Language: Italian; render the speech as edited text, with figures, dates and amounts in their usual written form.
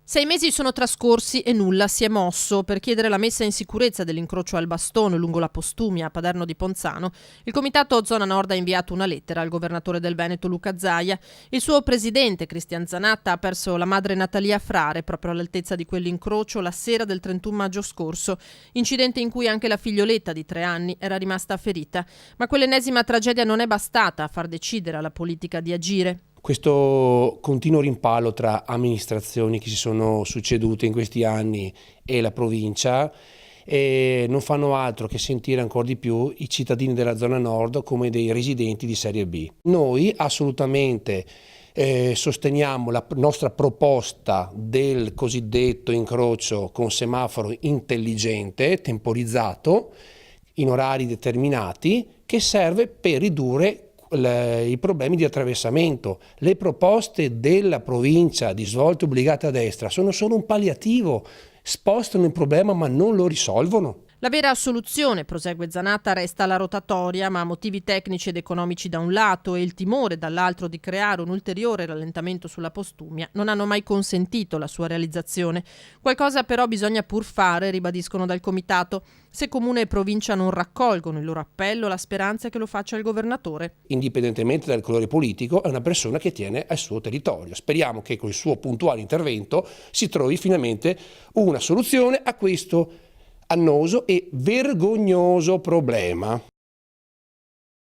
6 mesi sono trascorsi e nulla si è mosso. Per chiedere la messa in sicurezza dell'incrocio al bastone lungo la Postumia a Paderno di Ponzano, il Comitato Zona Nord ha inviato una lettera al governatore del Veneto Luca Zaia. Il suo presidente Cristian Zanatta ha perso la madre Natalia Frare proprio all'altezza di quell'incrocio la sera del 31 maggio scorso, incidente in cui anche la figlioletta di 3 anni era rimasta ferita. Ma quell'ennesima tragedia non è bastata a far decidere alla politica di agire. Questo continuo rimpallo tra amministrazioni che si sono succedute in questi anni e la provincia non fanno altro che sentire ancora di più i cittadini della zona nord come dei residenti di serie B. Noi assolutamente sosteniamo la nostra proposta del cosiddetto incrocio con semaforo intelligente, temporizzato, in orari determinati, che serve per ridurre i problemi di attraversamento. Le proposte della provincia di svolte obbligate a destra sono solo un palliativo, spostano il problema ma non lo risolvono. La vera soluzione, prosegue Zanatta, resta la rotatoria, ma motivi tecnici ed economici da un lato e il timore dall'altro di creare un ulteriore rallentamento sulla Postumia non hanno mai consentito la sua realizzazione. Qualcosa però bisogna pur fare, ribadiscono dal comitato. Se comune e provincia non raccolgono il loro appello, la speranza è che lo faccia il governatore. Indipendentemente dal colore politico, è una persona che tiene al suo territorio. Speriamo che con il suo puntuale intervento si trovi finalmente una soluzione a questo annoso e vergognoso problema.